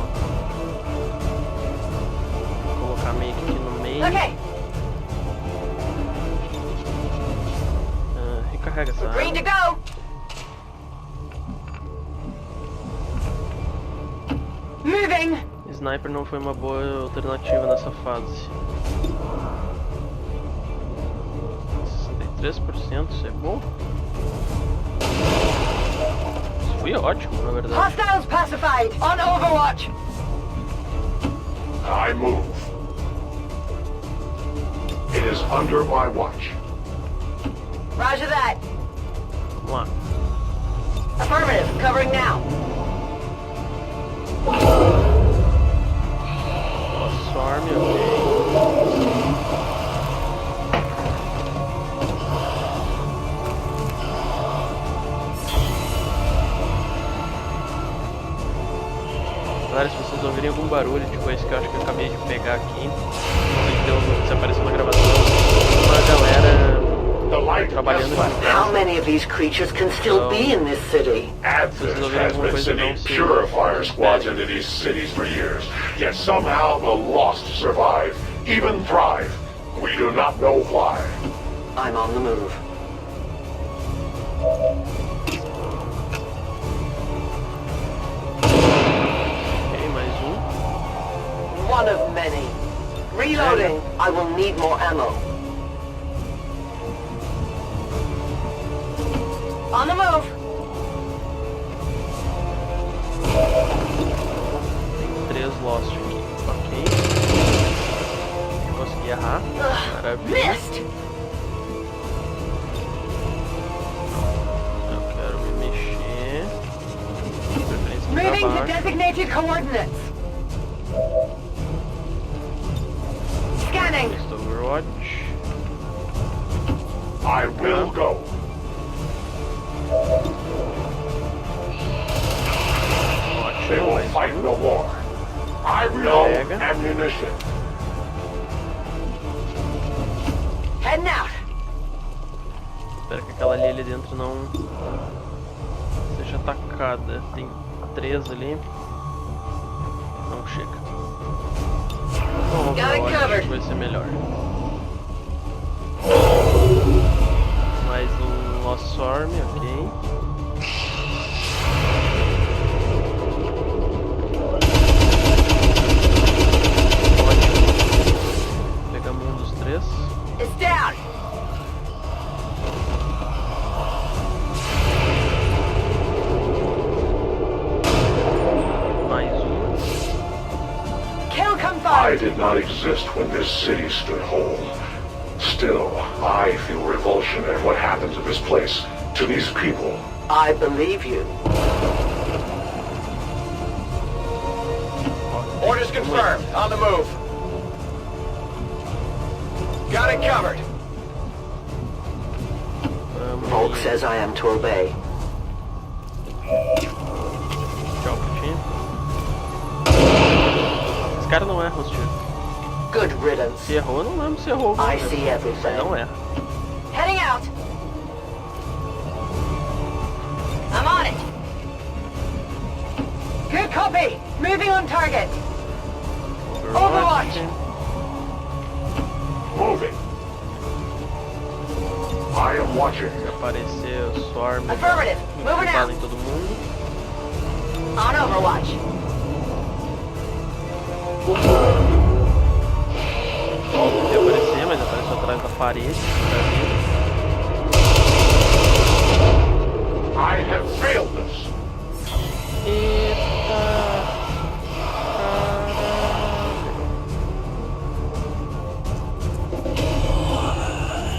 Speaker 1: Vou colocar meio que aqui no meio.
Speaker 11: Okay,
Speaker 1: Recarrega essa
Speaker 11: green to
Speaker 1: arma.
Speaker 11: go. Moving.
Speaker 1: Sniper não foi uma boa alternativa nessa fase. 63%, isso é bom. Isso foi ótimo, na verdade.
Speaker 11: Hostiles pacified. On Overwatch.
Speaker 12: I move. It is under my watch.
Speaker 11: Roger that.
Speaker 1: Vamos lá.
Speaker 11: Affirmative. Covering now.
Speaker 1: Nossa, arme, ok. Galera, se vocês ouvirem algum barulho, tipo esse que eu acho que eu acabei de pegar aqui, se apareceu na gravação, uma galera trabalhando aqui.
Speaker 11: How many of these creatures can still be in this city?
Speaker 12: Advent has been sending purifier squads into these cities for years, yet somehow the lost survive, even thrive. We do not know why.
Speaker 11: I'm on the move.
Speaker 1: Ok, mais um.
Speaker 11: One of many. Reloading. I will need more ammo. On the move.
Speaker 1: Tem 3 Lost aqui. Ok. Consegui errar. Maravilha.
Speaker 11: Missed.
Speaker 1: Eu quero me mexer. De preferência pra
Speaker 11: Moving to
Speaker 1: baixo.
Speaker 11: designated coordinates. Scanning.
Speaker 1: Overwatch.
Speaker 12: I will go. They will fight no more. I reload ammunition.
Speaker 11: Heading out.
Speaker 1: Espero que aquela ali dentro não seja atacada. Tem 3 ali. Não chega. Bom, Overwatch acho que vai ser melhor. Mais um Lost Storm, ok. Pegamos um dos 3.
Speaker 11: It's down.
Speaker 1: Mais um.
Speaker 11: Kill
Speaker 12: I
Speaker 11: confirmed.
Speaker 12: did not exist when this city stood whole. Still, I feel revulsion at what happened to this place, to these people.
Speaker 11: I believe you.
Speaker 9: Orders confirmed. On the move. Got it covered.
Speaker 11: Volk says I am to obey.
Speaker 1: Tchau, Putinho. Esse cara não erra os tiros.
Speaker 11: Good riddance.
Speaker 1: Se errou, eu não lembro se errou.
Speaker 11: I see everything.
Speaker 1: Não erra.
Speaker 11: Heading out. I'm on it. Good copy. Moving on target. Overwatch.
Speaker 12: Moving. I am watching.
Speaker 1: Apareceu Swarm.
Speaker 11: Affirmative. Moving out.
Speaker 1: Em todo mundo.
Speaker 11: On Overwatch.
Speaker 1: Ia aparecer, mas apareceu atrás da parede.
Speaker 12: I have failed this.
Speaker 1: Eita!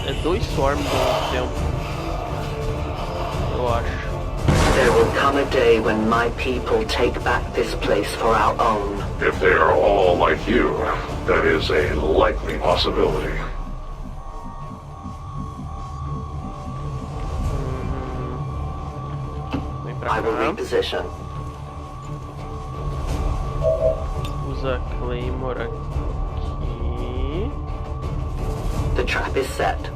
Speaker 1: É 2 Swarms ao mesmo tempo. Eu acho.
Speaker 11: There will come a day when my people take back this place for our own.
Speaker 12: If they are all like you, that is a likely possibility.
Speaker 1: Vem pra
Speaker 11: I will
Speaker 1: cá.
Speaker 11: reposition.
Speaker 1: Usa Claymore aqui.
Speaker 11: The trap is set.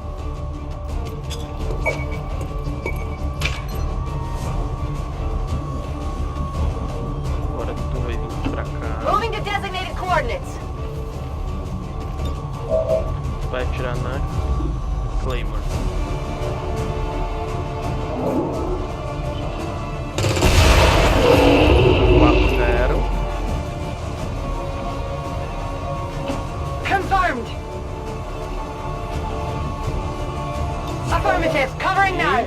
Speaker 1: Agora tu vai vir pra cá.
Speaker 11: Moving to designated coordinates.
Speaker 1: Vai atirar na Claymore.
Speaker 11: Confirmed. Affirmative. Covering now.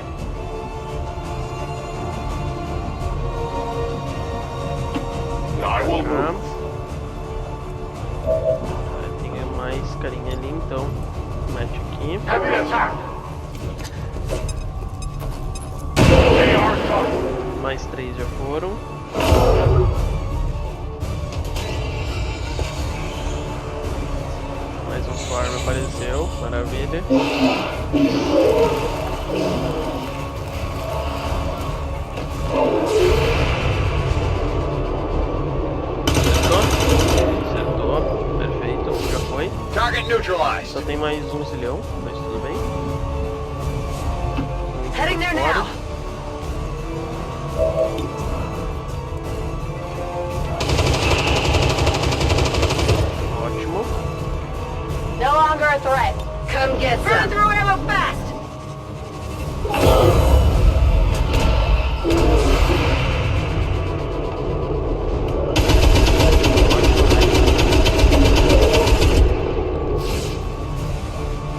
Speaker 12: I will move.
Speaker 1: Tem mais carinha ali, então mete aqui.
Speaker 12: Heavy attack. They are done.
Speaker 1: Mais 3 já foram. Mais um Swarm apareceu, maravilha. mais um zilhão, mas tudo bem.
Speaker 11: Heading there now.
Speaker 1: Ótimo.
Speaker 11: No longer a threat. Come get some. Burn through ammo fast.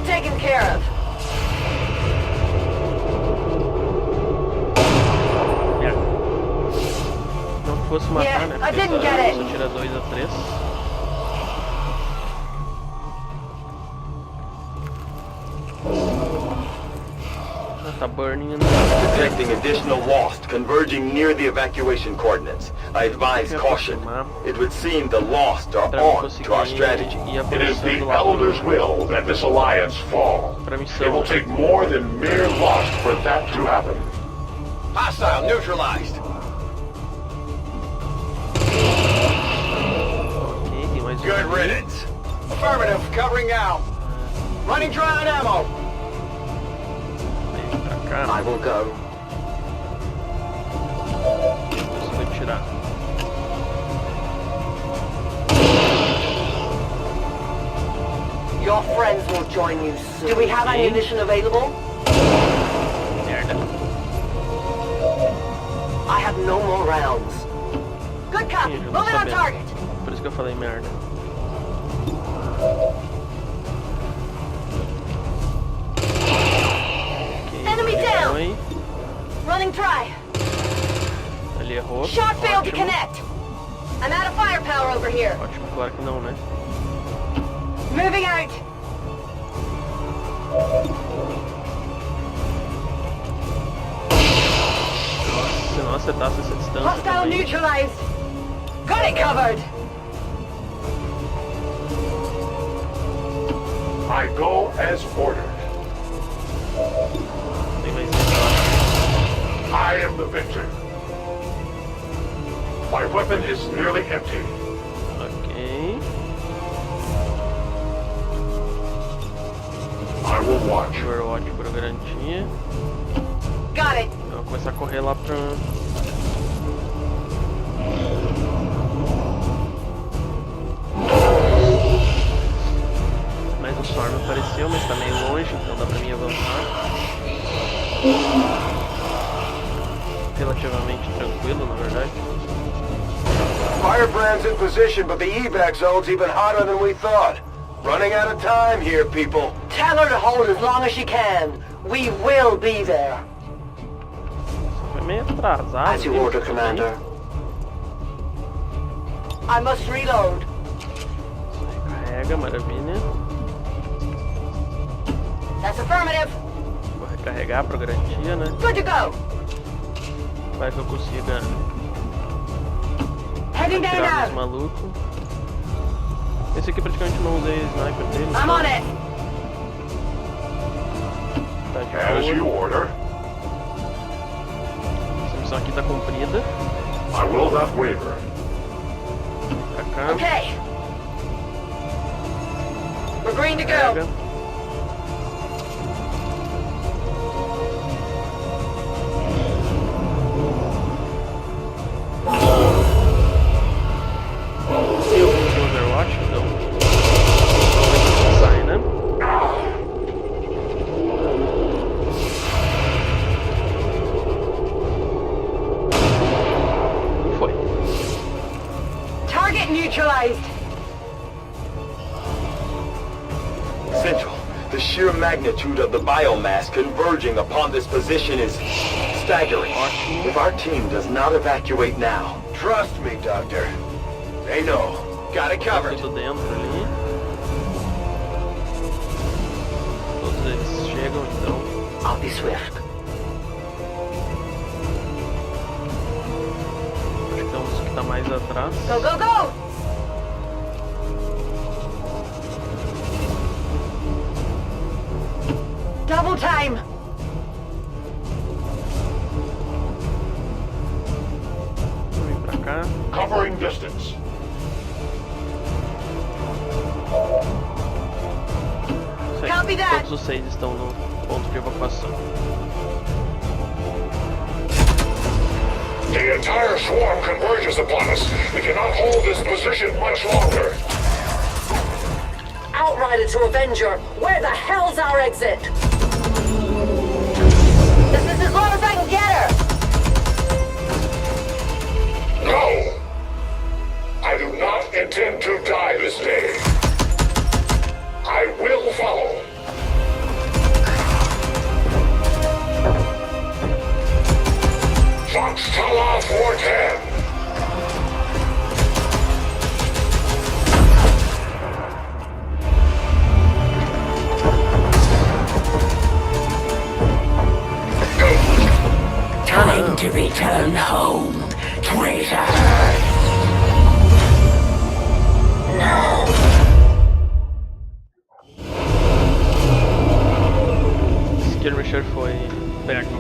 Speaker 11: Taken care of.
Speaker 1: Não que fosse matar, né?
Speaker 11: I didn't get it.
Speaker 1: Só tira 2 a 3. Tá burning and
Speaker 9: Detecting additional lost converging near the evacuation coordinates. I advise caution. It would seem the lost are on to our strategy.
Speaker 12: It is the Elder's will that this alliance fall. It will take more than mere lost for that to happen.
Speaker 9: Hostile neutralized.
Speaker 1: Ok, tem mais
Speaker 9: Good riddance. Affirmative, covering now. Running dry on ammo. I will go.
Speaker 1: Vou tirar.
Speaker 11: Your friends will join you soon. Do we have ammunition available?
Speaker 1: Merda.
Speaker 11: I have no more rounds. Good copy. Moving on target.
Speaker 1: Por isso que eu falei merda.
Speaker 11: Enemy down. Running try.
Speaker 1: Ele errou.
Speaker 11: Shot failed to connect. I'm out of firepower over here.
Speaker 1: Ótimo, claro que não, né?
Speaker 11: Moving out.
Speaker 1: Se não acertasse essa distância
Speaker 11: Hostile
Speaker 1: também.
Speaker 11: neutralized. Got it covered.
Speaker 12: I go as ordered.
Speaker 1: Tem mais
Speaker 12: I am the victor. My weapon is nearly empty.
Speaker 1: Ok.
Speaker 12: I will watch.
Speaker 1: Overwatch por garantia.
Speaker 11: Got it.
Speaker 1: Eu vou começar a correr lá pra... Mais um Storm apareceu, mas tá meio longe, então dá pra mim avançar. Relativamente tranquilo, na verdade.
Speaker 9: Firebrand's in position, but the evac zone's even hotter than we thought. Running out of time here, people.
Speaker 11: Tell her to hold as long as she can. We will be there.
Speaker 1: Só foi meio atrasado.
Speaker 11: As you order, Commander. I must reload.
Speaker 1: Recarrega, maravilha.
Speaker 11: That's affirmative.
Speaker 1: Vou recarregar pra garantia, né?
Speaker 11: Good to go.
Speaker 1: Vai que eu consiga
Speaker 11: Heading down
Speaker 1: tirar esse
Speaker 11: now.
Speaker 1: maluco. Esse aqui praticamente não usei sniper dele.
Speaker 11: I'm on it.
Speaker 1: Tá de
Speaker 12: As you
Speaker 1: boa.
Speaker 12: order.
Speaker 1: Essa missão aqui tá cumprida.
Speaker 12: I will not waver.
Speaker 1: Pra cá.
Speaker 11: Okay. We're green to
Speaker 1: Pega.
Speaker 11: go.
Speaker 1: Eu vou de Overwatch, então. Sai, né? Foi.
Speaker 11: Target neutralized.
Speaker 9: Central, the sheer magnitude of the biomass converging upon this position is staggering. If our team does not evacuate now, trust me, Doctor. They know. Got it covered.
Speaker 1: Tudo dentro ali. Todos eles chegam, então.
Speaker 11: I'll be swift.
Speaker 1: Acho que tem uns que tá mais atrás.
Speaker 11: Go, go, go! Double time!
Speaker 1: Vou vir pra cá.
Speaker 12: Covering distance.
Speaker 1: Isso Todos os 6 estão no ponto de evacuação.
Speaker 12: The entire swarm converges upon us. We cannot hold this position much longer.
Speaker 10: Outrider to Avenger, where the hell's our exit?
Speaker 11: This is as low as I can get her!
Speaker 12: No! I do not intend to die this day. I will follow. Fox Tala 410.
Speaker 11: Time to return home, traitor! No!
Speaker 1: Skirmisher foi pego.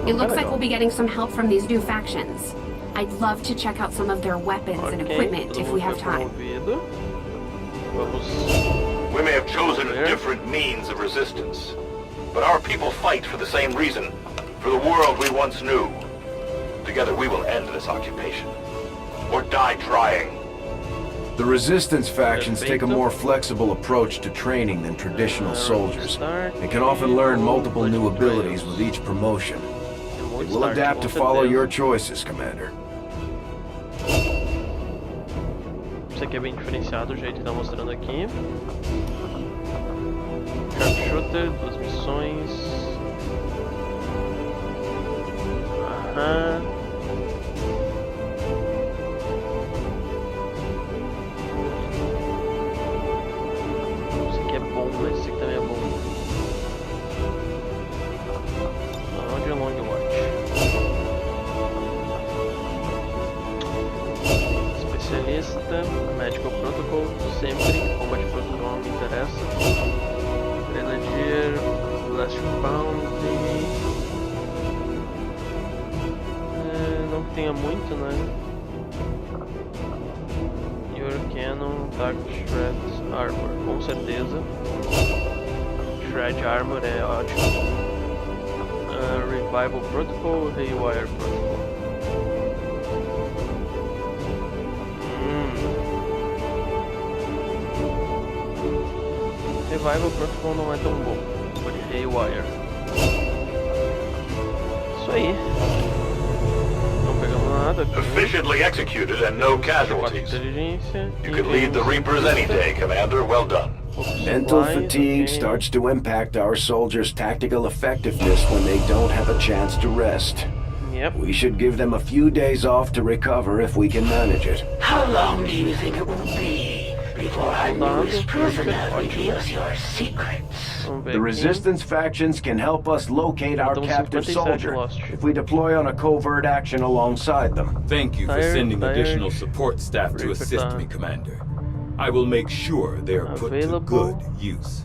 Speaker 7: It looks like we'll be getting some help from these new factions. I'd love to check out some of their weapons and equipment if we have time.
Speaker 13: We may have chosen different means of resistance, but our people fight for the same reason, for the world we once knew. Together we will end this occupation, or die trying.
Speaker 3: The resistance factions take a more flexible approach to training than traditional soldiers, and can often learn multiple new abilities with each promotion. They will adapt to follow your choices, Commander.
Speaker 1: Isso aqui é bem diferenciado, o jeito que tá mostrando aqui. Sharpshooter, 2 missões. Aham. Isso aqui é bom, mas esse aqui também é bom. Onde é Long Watch? Especialista, Medical Protocol, sempre. Combat Protocol não me interessa. Grenadier, Last Bounty. Não que tenha muito, né? Your Cannon, Attack, Shred, Armor, com certeza. Shred Armor é ótimo. Revival Protocol, Haywire Protocol. Revival Protocol não é tão bom. Vou de Haywire. Isso aí. Não pegamos nada.
Speaker 13: Efficiently executed and no casualties. You could lead the Reapers any day, Commander. Well done.
Speaker 3: Mental fatigue starts to impact our soldiers' tactical effectiveness when they don't have a chance to rest.
Speaker 1: Yep.
Speaker 3: We should give them a few days off to recover if we can manage it.
Speaker 11: How long do you think it will be before our newest prisoner reveals your secrets?
Speaker 3: The resistance factions can help us locate our captive soldier if we deploy on a covert action alongside them.
Speaker 5: Thank you for sending additional support staff to assist me, Commander. I will make sure they are put to good use.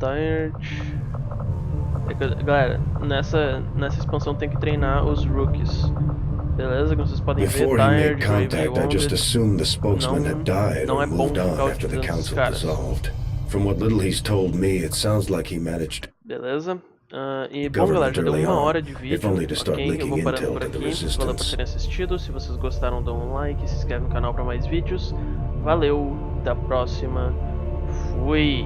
Speaker 1: Galera, nessa expansão tem que treinar os rookies. Beleza? Como vocês podem ver,
Speaker 2: Before he made contact, I just assumed the spokesman had died or moved on after the council dissolved. From what little he's told me, it sounds like he managed.
Speaker 1: Beleza? E bom, galera, já deu 1 hora de vídeo, ok? Eu vou parando por aqui. Valeu por terem assistido. Se vocês gostaram, dão um like, se inscreve no canal para mais vídeos. Valeu, até a próxima. Fui!